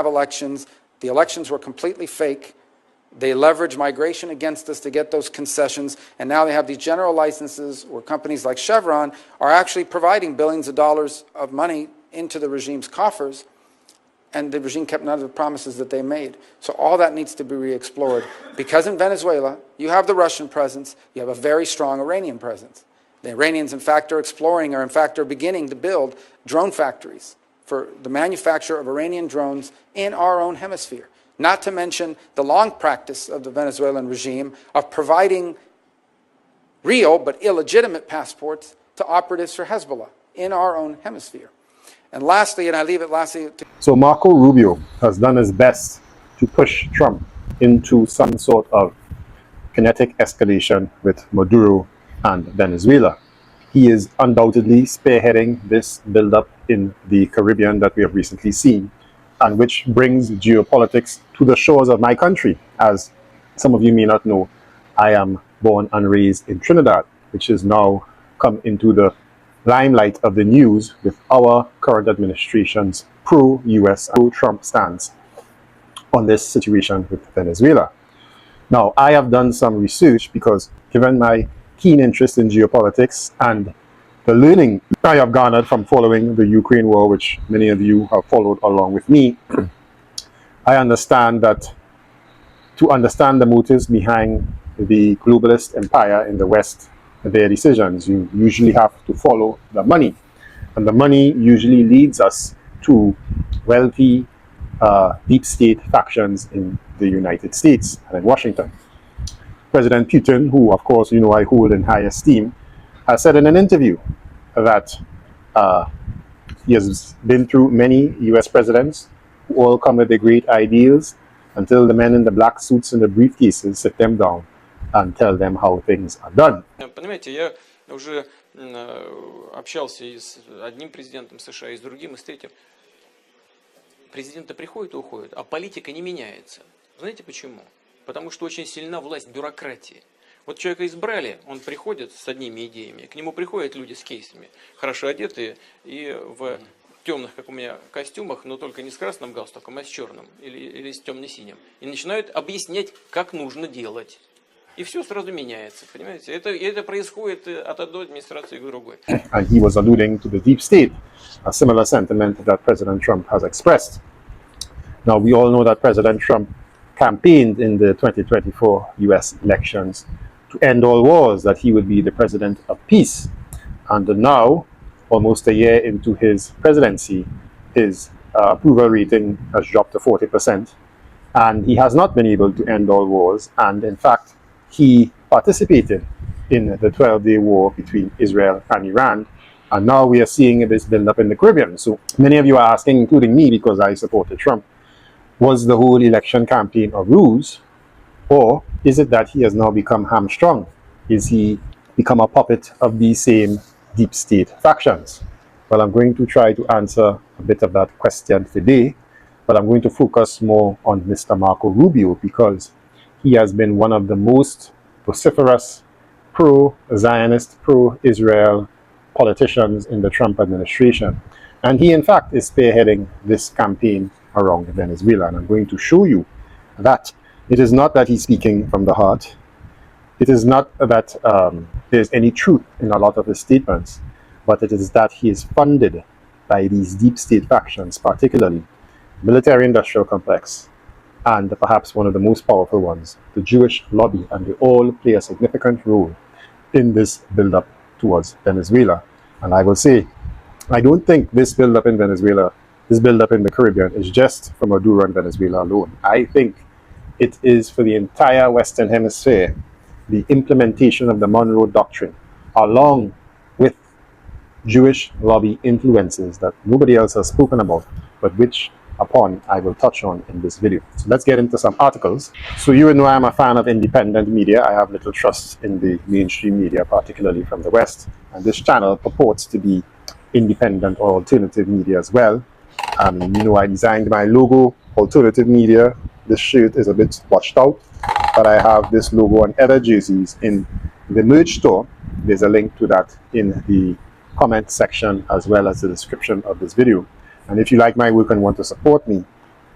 have elections. The elections were completely fake. They leveraged migration against us to get those concessions, and now they have these general licenses where companies like Chevron are actually providing billions of dollars of money into the regime's coffers, and the regime kept none of the promises that they made. So all that needs to be re-explored, because in Venezuela, you have the Russian presence, you have a very strong Iranian presence. The Iranians, in fact, are exploring, or in fact are beginning to build drone factories for the manufacture of Iranian drones in our own hemisphere. Not to mention the long practice of the Venezuelan regime of providing real but illegitimate passports to operatives for Hezbollah in our own hemisphere. And lastly, and I leave it lastly to... So Marco Rubio has done his best to push Trump into some sort of kinetic escalation with Maduro and Venezuela. He is undoubtedly spearheading this buildup in the Caribbean that we have recently seen, and which brings geopolitics to the shores of my country. As some of you may not know, I am born and raised in Trinidad, which has now come into the limelight of the news with our current administration's pro-US, pro-Trump stance on this situation with Venezuela. Now, I have done some research because, given my keen interest in geopolitics and the learning I have garnered from following the Ukraine war, which many of you have followed along with me, I understand that to understand the motives behind the globalist empire in the West, their decisions, you usually have to follow the money. And the money usually leads us to wealthy deep state factions in the United States and in Washington. President Putin, who of course you know I hold in high esteem, has said in an interview that he has been through many US presidents who all come with their great ideals until the men in the black suits and the briefcases sit them down and tell them how things are done. Понимаете, я уже общался и с одним президентом США, и с другим, и с третьим. Президенты приходят и уходят, а политика не меняется. Знаете почему? Потому что очень сильна власть бюрократии. Вот человека избрали, он приходит с одними идеями, к нему приходят люди с кейсами, хорошо одетые и в темных, как у меня, костюмах, но только не с красным галстуком, а с черным или с темно-синим. И начинают объяснять, как нужно делать. И все сразу меняется, понимаете? Это происходит от одной администрации к другой. And he was alluding to the deep state, a similar sentiment that President Trump has expressed. Now, we all know that President Trump campaigned in the 2024 US elections to end all wars, that he would be the president of peace. And now, almost a year into his presidency, his approval rating has dropped to 40%. And he has not been able to end all wars. And in fact, he participated in the 12-day war between Israel and Iran. And now we are seeing this build up in the Caribbean. So many of you are asking, including me, because I supported Trump, was the whole election campaign a ruse? Or is it that he has now become hamstrung? Is he become a puppet of these same deep state factions? Well, I'm going to try to answer a bit of that question today, but I'm going to focus more on Mr. Marco Rubio, because he has been one of the most vociferous pro-Zionist, pro-Israel politicians in the Trump administration. And he, in fact, is spearheading this campaign around Venezuela. And I'm going to show you that it is not that he's speaking from the heart. It is not that there's any truth in a lot of his statements, but it is that he is funded by these deep state factions, particularly military-industrial complex, and perhaps one of the most powerful ones, the Jewish lobby, and they all play a significant role in this build-up towards Venezuela. And I will say, I don't think this build-up in Venezuela, this build-up in the Caribbean is just for Maduro and Venezuela alone. I think it is for the entire Western Hemisphere, the implementation of the Monroe Doctrine, along with Jewish lobby influences that nobody else has spoken about, but which upon I will touch on in this video. So let's get into some articles. So you know I'm a fan of independent media. I have little trust in the mainstream media, particularly from the West. And this channel purports to be independent or alternative media as well. You know, I designed my logo, alternative media. This shirt is a bit washed out, but I have this logo on other jerseys in the merch store. There's a link to that in the comment section as well as the description of this video. And if you like my work and want to support me,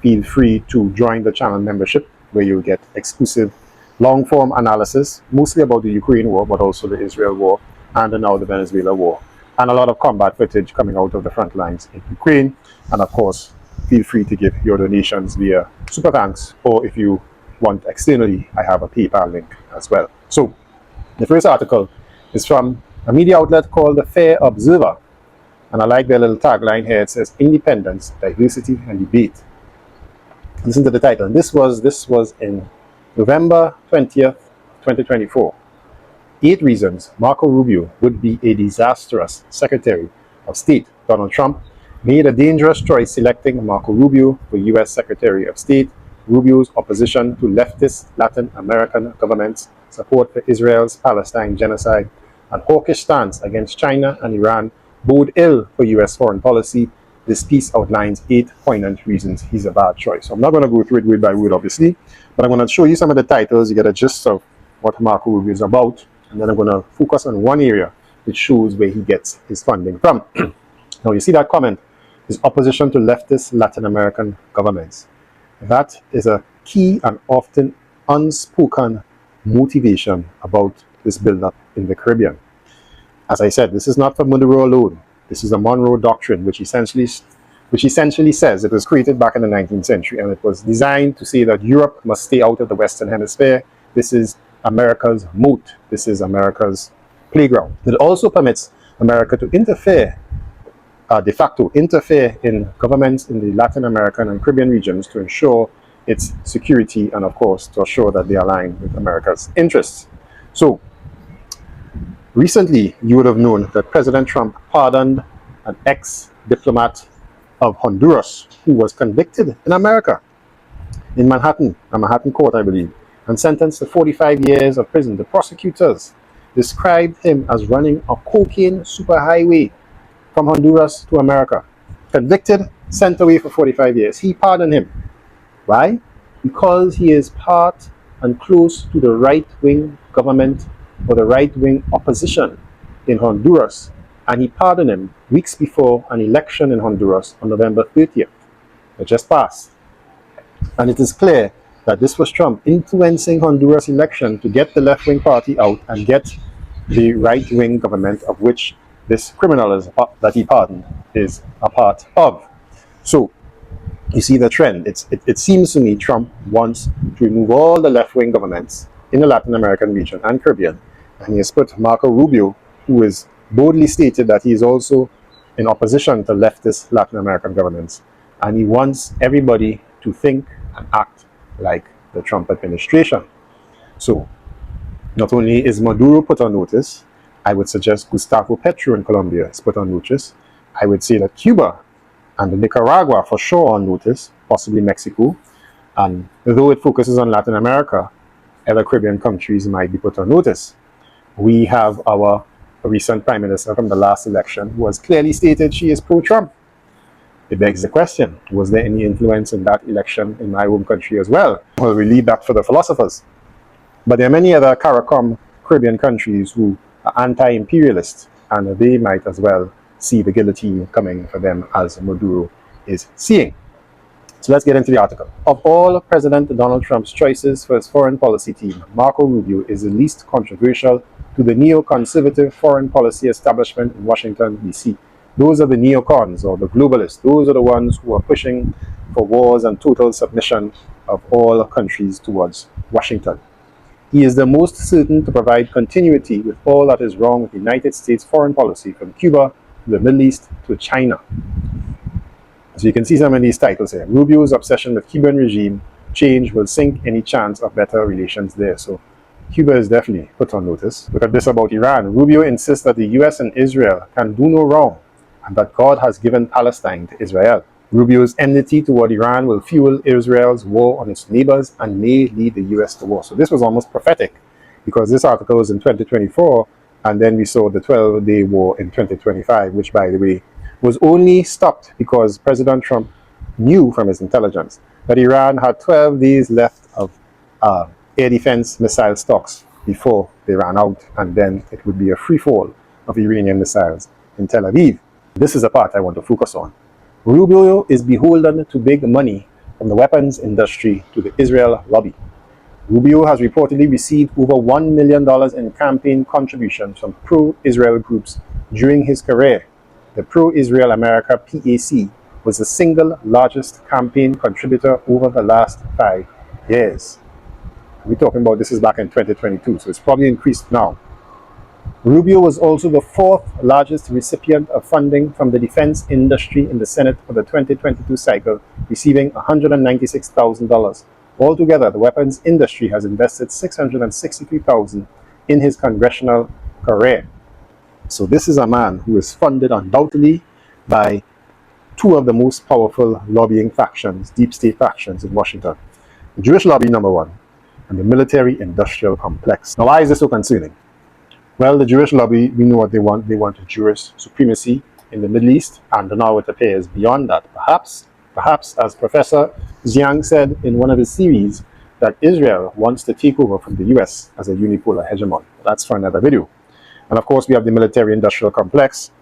feel free to join the channel membership, where you'll get exclusive long-form analysis, mostly about the Ukraine war, but also the Israel war, and now the Venezuela war, and a lot of combat footage coming out of the front lines in Ukraine. And of course, feel free to give your donations via Super Thanks, or if you want externally, I have a PayPal link as well. So the first article is from a media outlet called the Fair Observer, and I like their little tagline here. It says independence, diversity, and debate. Listen to the title. This was in November 20th, 2024. 8 reasons Marco Rubio would be a disastrous Secretary of State. Donald Trump made a dangerous choice selecting Marco Rubio for U.S. Secretary of State. Rubio's opposition to leftist Latin American governments, support for Israel's Palestine genocide, and hawkish stance against China and Iran bode ill for U.S. foreign policy. This piece outlines 8 poignant reasons he's a bad choice. So I'm not going to go through it word by word, obviously, but I'm going to show you some of the titles. You get a gist of what Marco Rubio is about, and then I'm going to focus on one area which shows where he gets his funding from. Now, you see that comment is opposition to leftist Latin American governments. That is a key and often unspoken motivation about this buildup in the Caribbean. As I said, this is not for Maduro alone. This is a Monroe Doctrine, which essentially says it was created back in the 19th century, and it was designed to say that Europe must stay out of the Western Hemisphere. This is America's moat. This is America's playground. It also permits America to interfere, de facto interfere in governments in the Latin American and Caribbean regions to ensure its security, and of course to assure that they align with America's interests. So recently, you would have known that President Trump pardoned an ex-diplomat of Honduras who was convicted in America, in Manhattan, a Manhattan court, I believe, and sentenced to 45 years of prison. The prosecutors described him as running a cocaine superhighway from Honduras to America. Convicted, sent away for 45 years. He pardoned him. Why? Because he is part and close to the right-wing government or the right-wing opposition in Honduras, and he pardoned him weeks before an election in Honduras on November 30th. It just passed. And it is clear that this was Trump influencing Honduras election to get the left-wing party out and get the right-wing government, of which this criminal that he pardoned is a part of. So you see the trend. It seems to me Trump wants to remove all the left-wing governments in the Latin American region and Caribbean, and he has put Marco Rubio, who is boldly stated that he is also in opposition to leftist Latin American governments, and he wants everybody to think and act like the Trump administration. So not only is Maduro put on notice, I would suggest Gustavo Petro in Colombia is put on notice. I would say that Cuba and Nicaragua for sure on notice, possibly Mexico, and though it focuses on Latin America, other Caribbean countries might be put on notice. We have our recent Prime Minister from the last election who has clearly stated she is pro-Trump. It begs the question, was there any influence in that election in my home country as well? Well, we leave that for the philosophers. But there are many other CARICOM Caribbean countries who are anti-imperialist, and they might as well see the guillotine coming for them as Maduro is seeing. So let's get into the article. Of all President Donald Trump's choices for his foreign policy team, Marco Rubio is the least controversial to the neoconservative foreign policy establishment in Washington, D.C. Those are the neocons or the globalists. Those are the ones who are pushing for wars and total submission of all countries towards Washington. He is the most certain to provide continuity with all that is wrong with the United States foreign policy, from Cuba to the Middle East to China. So you can see some of these titles here. Rubio's obsession with Cuban regime change will sink any chance of better relations there. So Cuba is definitely put on notice. Look at this about Iran. Rubio insists that the US and Israel can do no wrong, and that God has given Palestine to Israel. Rubio's enmity toward Iran will fuel Israel's war on its neighbors and may lead the US to war. So this was almost prophetic, because this article was in 2024, and then we saw the 12-day war in 2025, which, by the way, was only stopped because President Trump knew from his intelligence that Iran had 12 days left of air defense missile stocks before they ran out, and then it would be a free fall of Iranian missiles in Tel Aviv. This is the part I want to focus on. Rubio is beholden to big money from the weapons industry to the Israel lobby. Rubio has reportedly received over $1 million in campaign contributions from pro-Israel groups during his career. The Pro-Israel America PAC was the single largest campaign contributor over the last 5 years. We're talking about this is back in 2022, so it's probably increased now. Rubio was also the fourth largest recipient of funding from the defense industry in the Senate for the 2022 cycle, receiving $196,000. Altogether, the weapons industry has invested $663,000 in his congressional career. So this is a man who is funded undoubtedly by two of the most powerful lobbying factions, deep state factions in Washington. The Jewish lobby, number one, and the military-industrial complex. Now, why is this so concerning? Well, the Jewish lobby, we know what they want. They want Jewish supremacy in the Middle East, and now it appears beyond that. Perhaps, as Professor Zhang said in one of his series, that Israel wants to take over from the US as a unipolar hegemon. That's for another video. And of course, we have the military-industrial complex.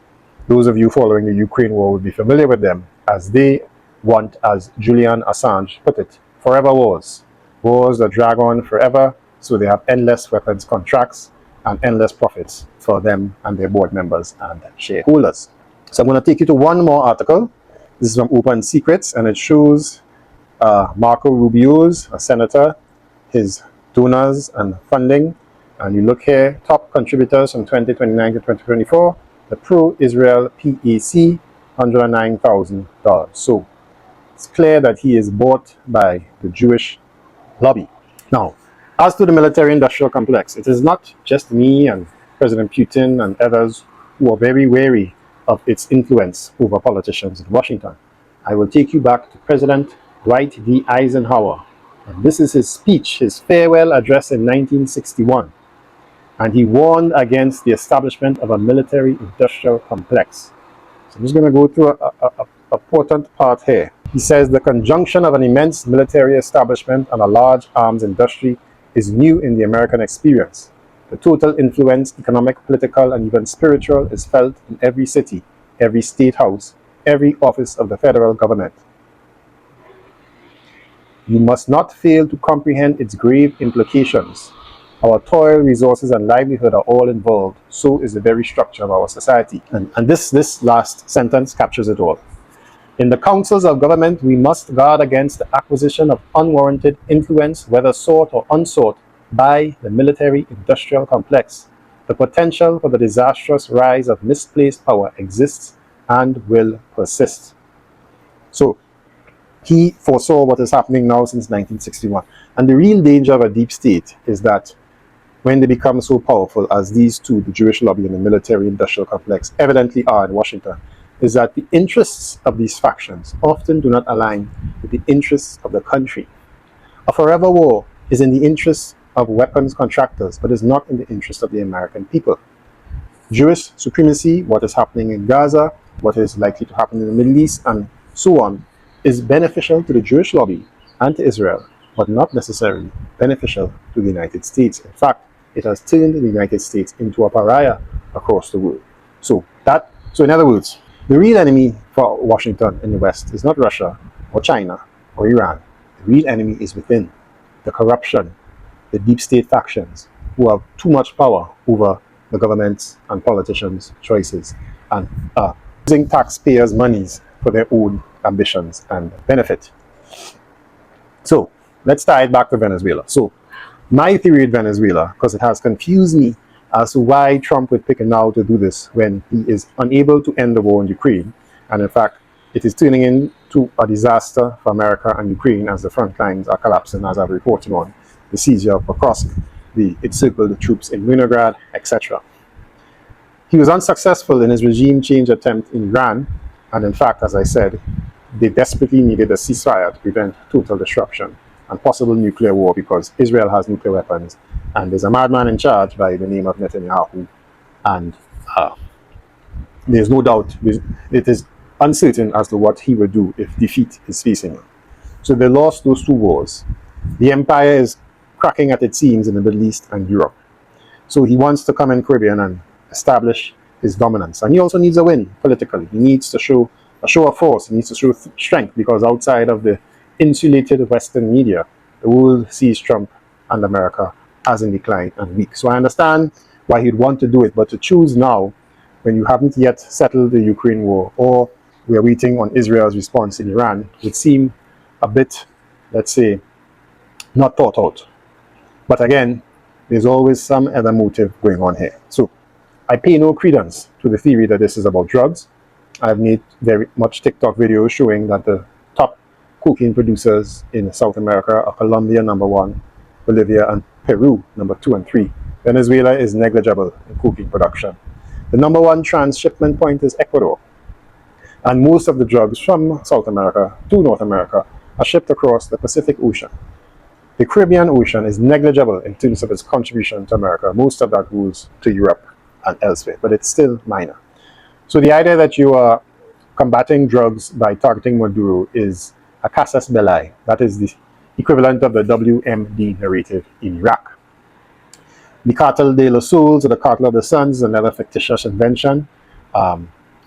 Those of you following the Ukraine war will be familiar with them, as they want, as Julian Assange put it, forever wars. Wars that drag on forever, so they have endless weapons contracts and endless profits for them and their board members and shareholders. So I'm going to take you to one more article. This is from Open Secrets, and it shows Marco Rubio's, a senator, his donors and funding. And you look here, top contributors from 2029 to 2024, the pro-Israel PAC, $109,000. So it's clear that he is bought by the Jewish lobby. Now, as to the military-industrial complex, it is not just me and President Putin and others who are very wary of its influence over politicians in Washington. I will take you back to President Dwight D. Eisenhower. And this is his speech, his farewell address in 1961. And he warned against the establishment of a military-industrial complex. So I'm just going to go through a important part here. He says the conjunction of an immense military establishment and a large arms industry is new in the American experience. The total influence, economic, political, and even spiritual, is felt in every city, every state house, every office of the federal government. You must not fail to comprehend its grave implications. Our toil, resources, and livelihood are all involved. So is the very structure of our society. And this last sentence captures it all. In the councils of government, we must guard against the acquisition of unwarranted influence, whether sought or unsought, by the military-industrial complex. The potential for the disastrous rise of misplaced power exists and will persist. So, he foresaw what is happening now since 1961. And the real danger of a deep state is that when they become so powerful as these two, the Jewish lobby and the military-industrial complex, evidently are in Washington, is that the interests of these factions often do not align with the interests of the country. A forever war is in the interests of weapons contractors, but is not in the interest of the American people. Jewish supremacy, what is happening in Gaza, what is likely to happen in the Middle East, and so on, is beneficial to the Jewish lobby and to Israel, but not necessarily beneficial to the United States. In fact, it has turned the United States into a pariah across the world. So in other words, the real enemy for Washington in the West is not Russia or China or Iran. The real enemy is within. The corruption, the deep state factions who have too much power over the government's and politicians' choices and using taxpayers' monies for their own ambitions and benefit. So let's tie it back to Venezuela. So my theory in Venezuela, because it has confused me as to why Trump would pick now to do this when he is unable to end the war in Ukraine. And in fact, it is turning into a disaster for America and Ukraine as the front lines are collapsing, as I've reported on, the seizure of Pokrovsk, the encircled the troops in Leningrad, etc. He was unsuccessful in his regime change attempt in Iran, and in fact, as I said, they desperately needed a ceasefire to prevent total disruption and possible nuclear war because Israel has nuclear weapons and there's a madman in charge by the name of Netanyahu, and there's no doubt it is uncertain as to what he would do if defeat is facing him. So they lost those two wars. The empire is cracking at its seams in the Middle East and Europe. So he wants to come in Caribbean and establish his dominance. And he also needs a win politically. He needs to show a show of force. He needs to show strength because outside of the insulated Western media, the world sees Trump and America as in decline and weak. So I understand why he'd want to do it, but to choose now, when you haven't yet settled the Ukraine war, or we are waiting on Israel's response in Iran, would seem a bit, let's say, not thought out. But again, there's always some other motive going on here. So I pay no credence to the theory that this is about drugs. I've made very much TikTok videos showing that the top cocaine producers in South America are Colombia, #1, Bolivia, and Peru, #2 and 3. Venezuela is negligible in cocaine production. The #1 transshipment point is Ecuador. And most of the drugs from South America to North America are shipped across the Pacific Ocean. The Caribbean Ocean is negligible in terms of its contribution to America. Most of that goes to Europe and elsewhere, but it's still minor. So the idea that you are combating drugs by targeting Maduro is a casus belli. That is the equivalent of the WMD narrative in Iraq. The Cartel de los Sols, or the Cartel of the Suns, is another fictitious invention.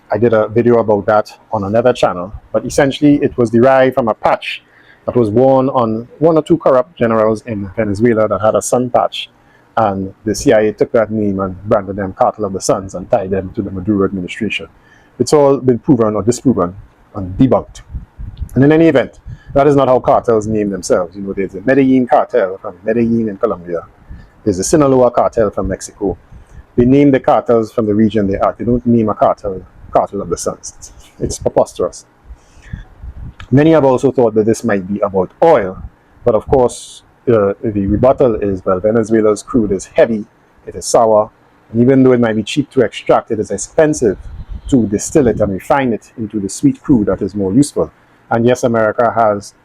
I did a video about that on another channel, but essentially it was derived from a patch that was worn on one or two corrupt generals in Venezuela that had a sun patch, and the CIA took that name and branded them Cartel of the Suns and tied them to the Maduro administration. It's all been proven or disproven and debunked. And in any event, that is not how cartels name themselves. You know, there's the Medellin cartel from Medellin in Colombia. There's the Sinaloa cartel from Mexico. They name the cartels from the region they are. They don't name a cartel of the Suns. It's preposterous. Many have also thought that this might be about oil, but of course the rebuttal is, well, Venezuela's crude is heavy, it is sour, and even though it might be cheap to extract, it is expensive to distill it and refine it into the sweet crude that is more useful. And yes, America has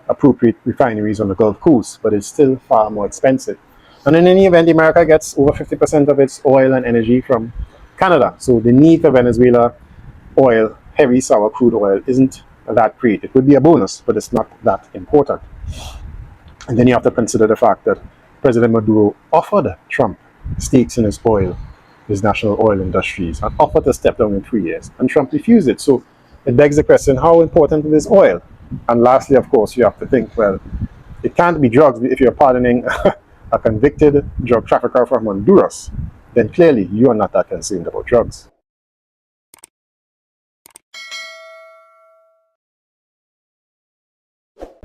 appropriate refineries on the Gulf Coast, but it's still far more expensive. And in any event, America gets over 50% of its oil and energy from Canada. So the need for Venezuela oil, heavy sour crude oil, isn't that great. It would be a bonus, but it's not that important. And then you have to consider the fact that President Maduro offered Trump stakes in his oil, his national oil industries, and offered to step down in 3 years. And Trump refused it. So it begs the question, how important is oil? And lastly, of course, you have to think, well, it can't be drugs. If you're pardoning a convicted drug trafficker from Honduras, then clearly you are not that concerned about drugs.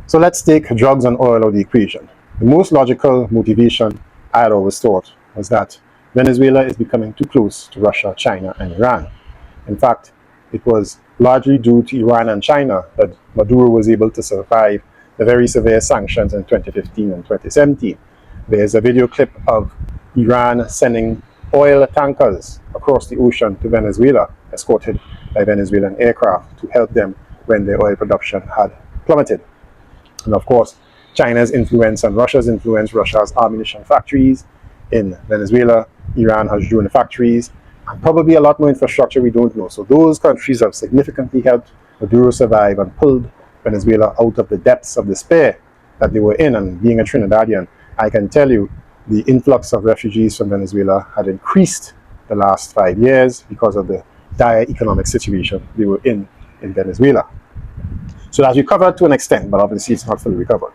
So let's take drugs and oil out of the equation. The most logical motivation I had always thought was that Venezuela is becoming too close to Russia, China, and Iran. In fact, it was largely due to Iran and China that Maduro was able to survive the very severe sanctions in 2015 and 2017. There's a video clip of Iran sending oil tankers across the ocean to Venezuela, escorted by Venezuelan aircraft to help them when their oil production had plummeted. And of course, China's influence and Russia's influence, Russia's ammunition factories in Venezuela, Iran has drone factories, and probably a lot more infrastructure we don't know. So those countries have significantly helped Maduro survive and pulled Venezuela out of the depths of despair that they were in. And being a Trinidadian, I can tell you the influx of refugees from Venezuela had increased the last 5 years because of the dire economic situation they were in Venezuela. So that's recovered to an extent, but obviously it's not fully recovered.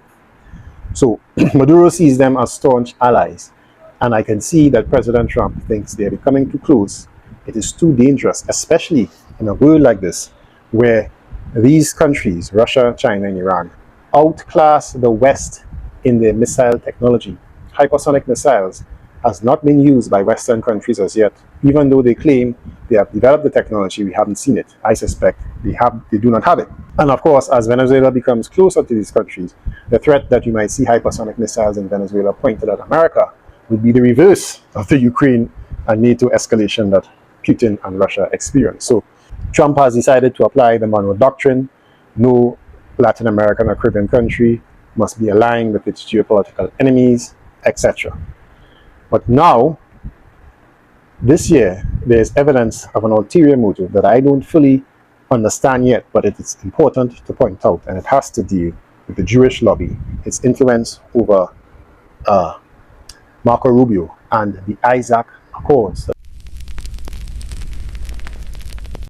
So Maduro sees them as staunch allies, and I can see that President Trump thinks they're becoming too close. It is too dangerous, especially in a world like this, where these countries, Russia, China, and Iran, outclass the West in their missile technology. Hypersonic missiles has not been used by Western countries as yet. Even though they claim they have developed the technology, we haven't seen it. I suspect they do not have it. And of course, as Venezuela becomes closer to these countries, the threat that you might see hypersonic missiles in Venezuela pointed at America would be the reverse of the Ukraine and NATO escalation that Putin and Russia experienced. So Trump has decided to apply the Monroe Doctrine. No Latin American or Caribbean country must be aligned with its geopolitical enemies, etc. But now, this year, there's evidence of an ulterior motive that I don't fully understand yet, but it is important to point out, and it has to deal with the Jewish lobby, its influence over Marco Rubio and the Isaac Accords that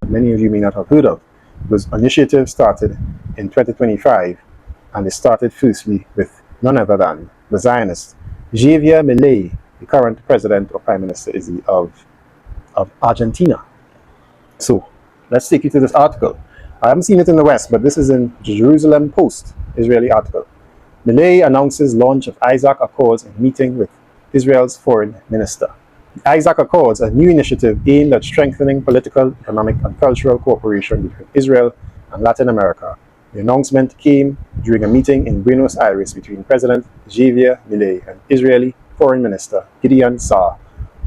many of you may not have heard of. It was an initiative started in 2025 And it started firstly with none other than the Zionist Javier Milei, the current president or prime minister of Argentina. So let's take you to this article. I haven't seen it in the West, but this is in Jerusalem Post, Israeli article. Milei announces launch of Isaac Accords in meeting with Israel's foreign minister. The Isaac Accords, a new initiative aimed at strengthening political, economic, and cultural cooperation between Israel and Latin America. The announcement came during a meeting in Buenos Aires between President Javier Milei and Israeli Foreign Minister Gideon Saar,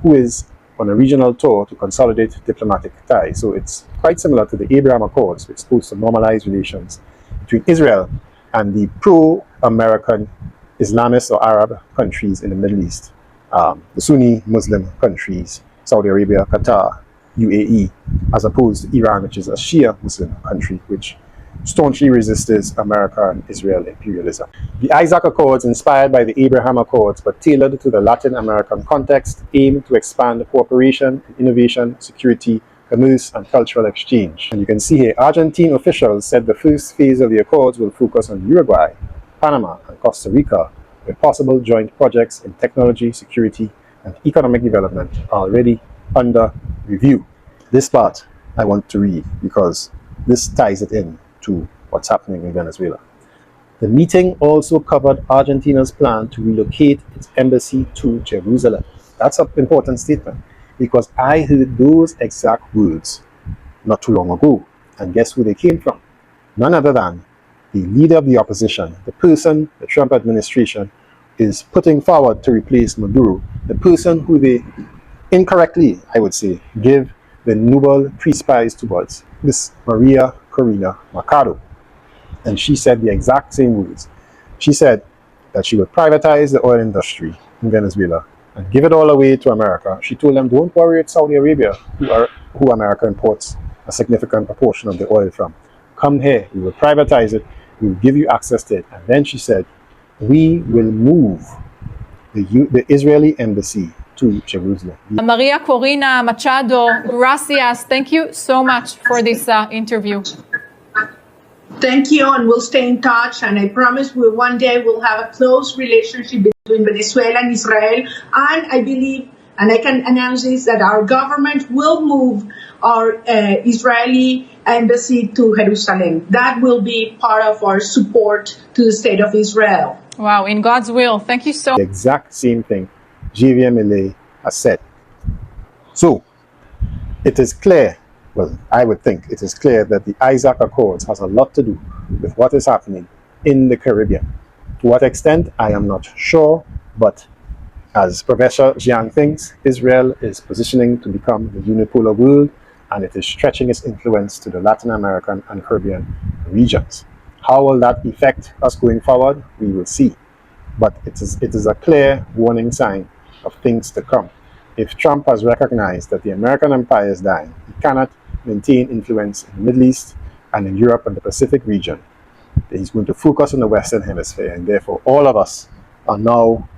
who is on a regional tour to consolidate diplomatic ties. So it's quite similar to the Abraham Accords, which is supposed to normalize relations between Israel and the pro-American Islamist or Arab countries in the Middle East, the Sunni Muslim countries, Saudi Arabia, Qatar, UAE, as opposed to Iran, which is a Shia Muslim country, which staunchly resisted America and Israel imperialism. The Isaac Accords, inspired by the Abraham Accords but tailored to the Latin American context, aim to expand cooperation in innovation, security, commerce, and cultural exchange. And you can see here, Argentine officials said the first phase of the Accords will focus on Uruguay, Panama, and Costa Rica, where possible joint projects in technology, security, and economic development are already under review. This part I want to read because this ties it in to what's happening in Venezuela. The meeting also covered Argentina's plan to relocate its embassy to Jerusalem. That's an important statement because I heard those exact words not too long ago. And guess who they came from? None other than the leader of the opposition, the person the Trump administration is putting forward to replace Maduro, the person who they incorrectly, I would say, give the Nobel Peace Prize towards, Miss Maria Corina Machado. And she said the exact same words. She said that she would privatize the oil industry in Venezuela and give it all away to America. She told them, don't worry, it's Saudi Arabia, who America imports a significant proportion of the oil from. Come here, we will privatize it, we will give you access to it. And then she said, we will move the Israeli embassy to Jerusalem. Maria Corina Machado, gracias. Thank you so much for this interview. Thank you, and we'll stay in touch. And I promise we one day will have a close relationship between Venezuela and Israel. And I believe, and I can announce this, that our government will move our Israeli embassy to Jerusalem. That will be part of our support to the state of Israel. Wow, in God's will. Thank you so much. The exact same thing Javier Milei has said. So, it is clear, well, I would think it is clear that the Isaac Accords has a lot to do with what is happening in the Caribbean. To what extent, I am not sure, but as Professor Jiang thinks, Israel is positioning to become the unipolar world, and it is stretching its influence to the Latin American and Caribbean regions. How will that affect us going forward? We will see. But it is a clear warning sign of things to come. If Trump has recognized that the American empire is dying, he cannot maintain influence in the Middle East and in Europe and the Pacific region, he's going to focus on the Western Hemisphere, and therefore all of us are now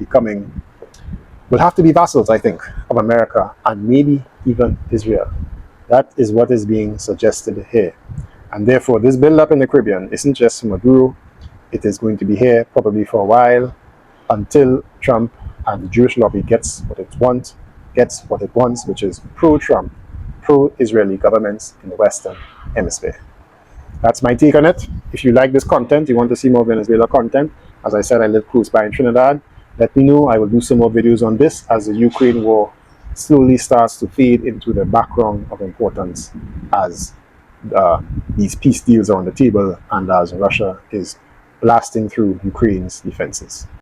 will have to be vassals, I think, of America and maybe even Israel. That is what is being suggested here. And therefore, this build-up in the Caribbean isn't just Maduro. It is going to be here probably for a while until Trump and the Jewish lobby gets what it wants, which is pro-Trump, pro-Israeli governments in the Western Hemisphere. That's my take on it. If you like this content, you want to see more Venezuela content, as I said, I live close by in Trinidad, let me know. I will do some more videos on this as the Ukraine war slowly starts to fade into the background of importance as these peace deals are on the table and as Russia is blasting through Ukraine's defenses.